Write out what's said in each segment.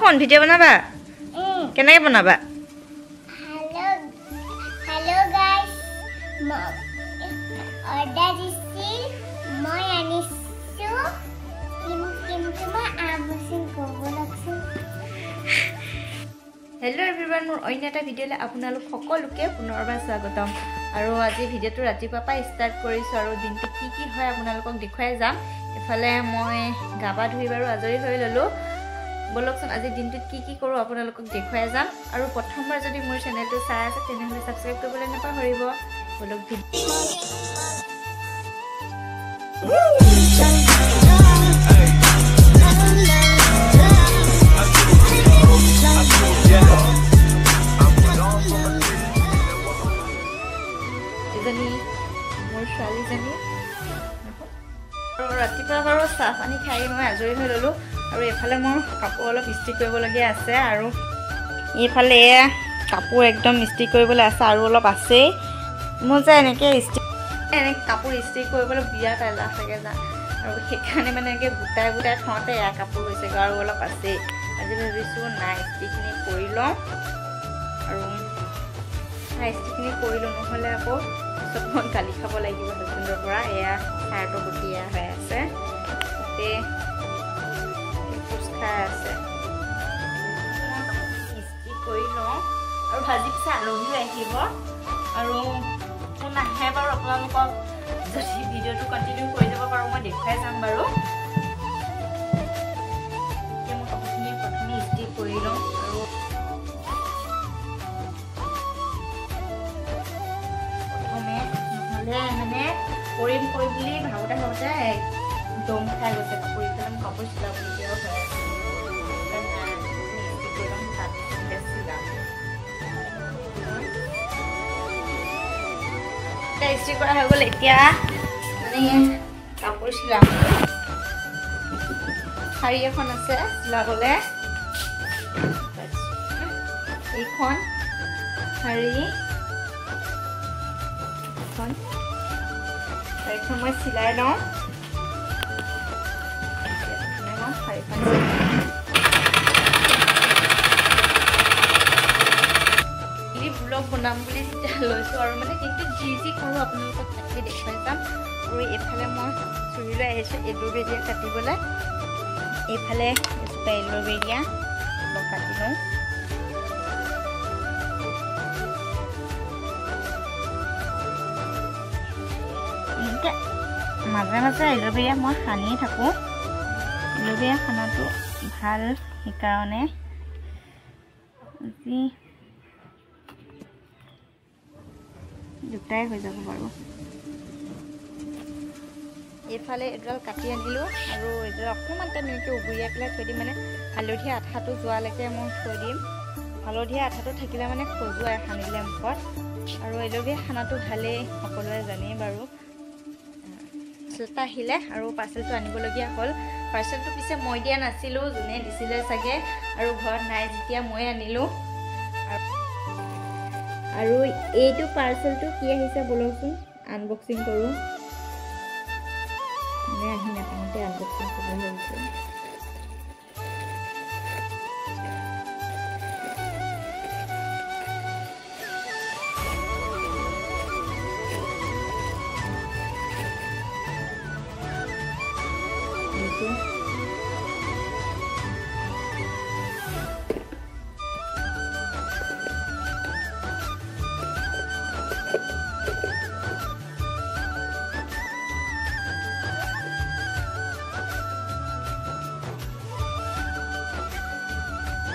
শুন ভিডিঅ' বনাবা কেনেকৈ বনাবা हेलो गाइस ऑर्डर दिছিল মই আনিছো কিন্তু মই আনবক্সিং কৰিব লাগছে হেল্ল' এভৰিৱান মোৰ অন্য এটা ভিডিঅ'লৈ আপোনালোক সকলোকে পুনৰবাৰ স্বাগতম আৰু আজি ভিডিঅ'টো ৰাতিপুৱাৰ পৰা ষ্টাৰ্ট কৰিছোঁ আৰু দিনটো কি কি হয় আপোনালোকক দেখুৱাই যাম এফালে মই গা পা ধুই বাৰু আজৰি হৈ ল'লোঁ বলকচোন আজি দিনটোত কি কি কৰোঁ আপোনালোকক দেখুৱাই যাম আৰু প্ৰথমবাৰ যদি মোৰ চেনেলটো চাই আছে তেনেহ'লে ছাবস্ক্ৰাইব কৰিবলৈ নাপাহৰিব বলক মোৰ ছোৱালীজনী ৰাতিপুৱা বাৰু চাহ পানী খাই মই আজৰি হৈ ল'লোঁ আৰু এফালে মোৰ কাপোৰ অলপ ইস্ত্ৰি কৰিবলগীয়া আছে আৰু এইফালে কাপোৰ একদম ইস্ত্ৰি কৰিবলৈ আছে আৰু অলপ আছেই মোৰ যে এনেকৈ কাপোৰ ইস্ত্ৰি কৰিবলৈ বিৰাট এলাহ লাগে যা আৰু সেইকাৰণে মানে এনেকৈ গোটাই গোটাই থওঁতে এয়া কাপোৰ হৈছেগৈ আৰু অলপ আছেই আজি ভাবিছোঁ নাই ইস্ত্ৰিখিনি কৰি লওঁ আৰু ইস্ত্ৰিখিনি কৰিলোঁ নহ'লে আকৌ পিছত মই গালি খাব লাগিব হাজবেণ্ডৰ পৰা এয়া চাৰ্টৰ গুটি এয়া হৈ আছে গোটেই খোজ খাই আছে ইস্ত্ৰি কৰি লওঁ আৰু ভাজি পিছে আলহীও আহিব আৰু মোৰ নাহে বাৰু আপোনালোকক যদি ভিডিঅ'টো কণ্টিনিউ কৰি যাব পাৰোঁ মই দেখুৱাই যাম বাৰু এতিয়া মই কাপোৰখিনি প্ৰথমে ইস্ত্ৰি কৰি লওঁ আৰু প্ৰথমে নহ'লে মানে কৰিম বুলি ভাবোঁতে দম খাই গৈছে কাপোৰ ইফালে মই কাপোৰ চিলাবলগীয়াও হৈ আছে ইস্ত্ৰি কৰা হৈ গ'ল এতিয়া মানে কাপোৰ চিলাম শাৰী এখন আছে চিলাবলৈ এইখন শাৰী শাৰীখন মই চিলাই লওঁ শাৰীখন ব্লগ বনাম বুলি যেতিয়া লৈছোঁ আৰু মানে কিন্তু যি কৰোঁ আপোনালোকক তাকে দেখুৱাই যাম আৰু এইফালে মই চুৰি লৈ আহিছোঁ এল'ভেৰিয়া কাটিবলৈ এইফালে এজোপা এল'ভেৰিয়া অলপ কাটি লওঁ মাজে মাজে এল'ভেৰিয়া মই সানিয়ে থাকোঁ এল'ভেৰিয়া সানাটো ভাল সেইকাৰণে দুটাই হৈ যাব বাৰু এইফালে এডাল কাটি আনিলোঁ আৰু এডাল অকণমান টাইম এনেকৈ উবুৰিয়াই পেলাই থৈ দিম মানে হালধীয়া আঠাটো যোৱালৈকে মই থৈ দিম হালধীয়া আঠাটো থাকিলে মানে খজুৱাই সানিলে মুখত আৰু এল'ভেৰিয়া সানাটো ভালেই সকলোৱে জানেই বাৰু পাৰ্চেলটো আহিলে আৰু পাৰ্চেলটো আনিবলগীয়া হ'ল পাৰ্চেলটো পিছে মই দিয়া নাছিলোঁ যোনে দিছিলে চাগে আৰু ঘৰত নাই যেতিয়া মই আনিলোঁ আৰু এইটো পাৰ্চেলটো কি আহিছে বলকচোন আনবক্সিং কৰোঁ মানে আহি নাপাওঁতে আনবক্সিং কৰিব লাগিছে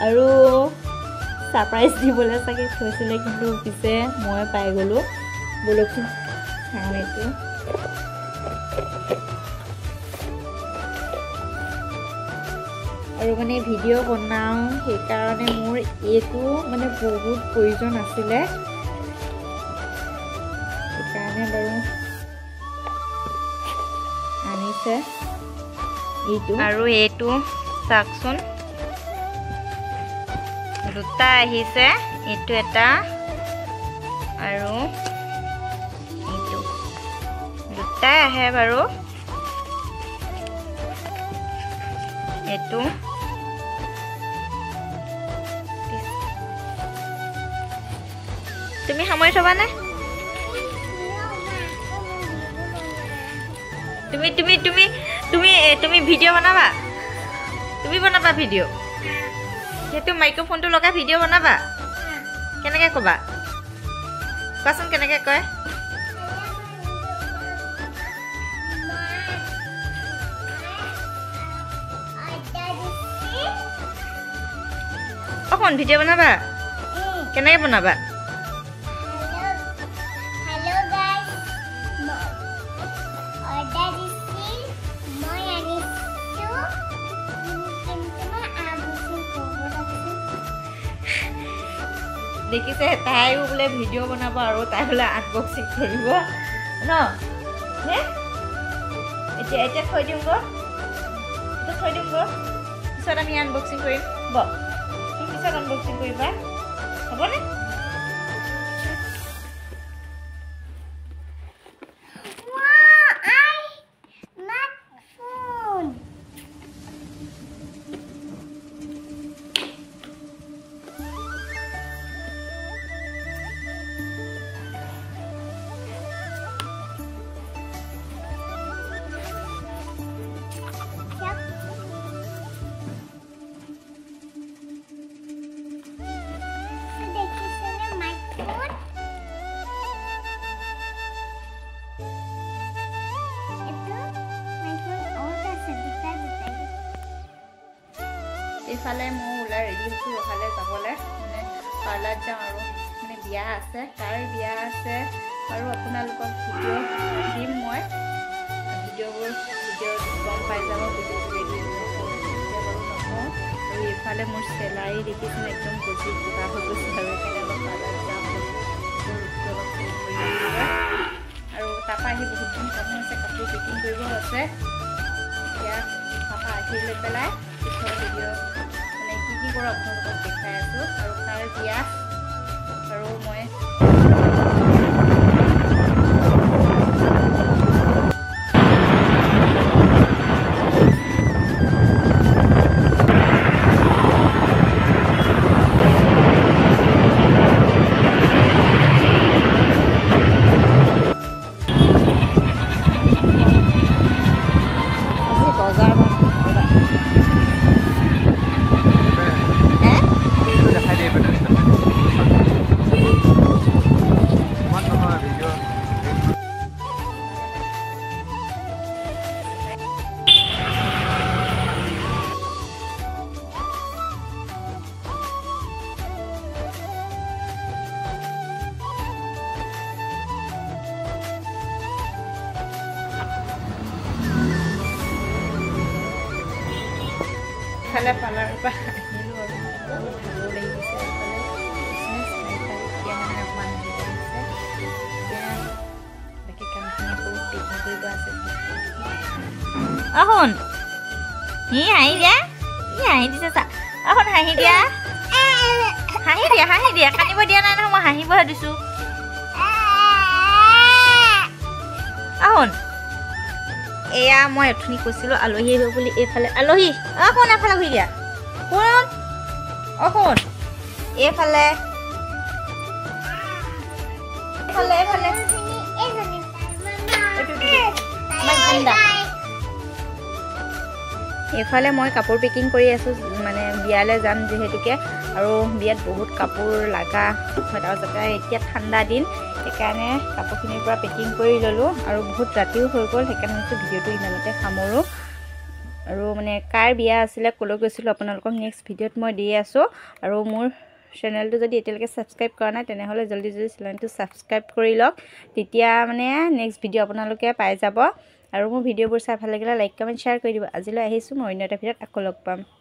আৰু ছাৰপ্ৰাইজ দিবলৈ চাগে থৈছিলে কিন্তু পিছে মই পাই গ'লোঁ বলকচোন চাওঁ এইটো আৰু মানে ভিডিঅ' বনাওঁ সেইকাৰণে মোৰ এইটো মানে বহুত প্ৰয়োজন আছিলে সেইকাৰণে বাৰু আনিছে এইটো আৰু এইটো চাওকচোন দুটা আহিছে এইটো এটা আৰু এইটো দুটাই আহে বাৰু এইটো তুমি সামৰি থবানে তুমি তুমি তুমি তুমি তুমি ভিডিঅ' বনাবা তুমি বনাবা ভিডিঅ' সেইটো মাইক্ৰফোনটো লগাই ভিডিঅ' বনাবা কেনেকৈ ক'বা কোৱাচোন কেনেকৈ কয় অকণ ভিডিঅ' বনাবা কেনেকৈ বনাবা দেখিছে তাইও বোলে ভিডিঅ' বনাব আৰু তাই বোলে আনবক্সিং কৰিব ন এতিয়া থৈ দিওঁ গৈ এইটো থৈ দিওঁ গৈ পিছত আমি আনবক্সিং কৰিম হ'ব তুমি পিছত আনবক্সিং কৰিবা হ'বনে এইফালে মই ওলাই ৰেডি হৈছোঁ এফালে যাবলৈ মানে পাৰ্লাৰত যাওঁ আৰু মানে বিয়া আছে কাৰ বিয়া আছে আৰু আপোনালোকক ভিডিঅ' দিম মই ভিডিঅ'ত গম পাই যাব ভিডিঅ'টো ৰেডি বাৰু নকওঁ আৰু এইফালে মোৰ চেলাৰী দেখিছোঁ একদম বুজি কিবা হৈ গৈছে আৰু সেইকাৰণে অলপ পাৰ্লাৰত যাওঁ আৰু তাৰপৰা আহি বহুত দিন কাম আছে কাপোৰ পেকিং কৰিব আছে এতিয়া তাৰপৰা আহি লৈ পেলাই পিছৰ ভিডিঅ' মানে কি কৰোঁ আপোনালোকক দেখাই আছোঁ আৰু তাৰ বিয়া আৰু মই এইফালে পাৰ্লাৰৰ পৰা আহিলোঁ আৰু ভালো লাগিছে এইফালে এতিয়া মানে অকণমান হেৰি লাগিছে এতিয়া বাকী কামখিনি বহুত পেকিং কৰিব আছে শুন ই হাঁহি দিয়া হাঁহি দিছে চা শুন হাঁহি দিয়া কান্দিব দিয়া নাই নহয় মই হাঁহিবহে দিছোঁ শুন এয়া মই অথনি কৈছিলোঁ আলহী আহিব বুলি এইফালে আলহী শুন এফালে ঘূৰি দিয়া শুন শুন এইফালে এইফালে মই কাপোৰ পেকিং কৰি আছোঁ মানে বিয়ালৈ যাম যিহেতুকে আৰু বিয়াত বহুত কাপোৰ লগা হয় যাতে এতিয়া ঠাণ্ডা দিন সেইকাৰণে কাপোৰখিনিৰ পৰা পেকিং কৰি ল'লোঁ আৰু বহুত ৰাতিও হৈ গ'ল সেইকাৰণে ভাবিছোঁ ভিডিঅ'টো ইমানতে সামৰোঁ আৰু মানে কাৰ বিয়া আছিলে ক'লৈ গৈছিলোঁ আপোনালোকক নেক্সট ভিডিঅ'ত মই দি আছোঁ আৰু মোৰ চেনেলটো যদি এতিয়ালৈকে ছাবস্ক্ৰাইব কৰা নাই তেনেহ'লে জলদি চেনেলটো ছাবস্ক্ৰাইব কৰি লওক তেতিয়া মানে নেক্সট ভিডিঅ' আপোনালোকে পাই যাব আৰু মোৰ ভিডিঅ'বোৰ চাই ভাল লাগিলে লাইক কমেণ্ট শ্বেয়াৰ কৰি দিব আজিলৈ আহিছোঁ মই অন্য এটা ভিডিঅ'ত আকৌ লগ পাম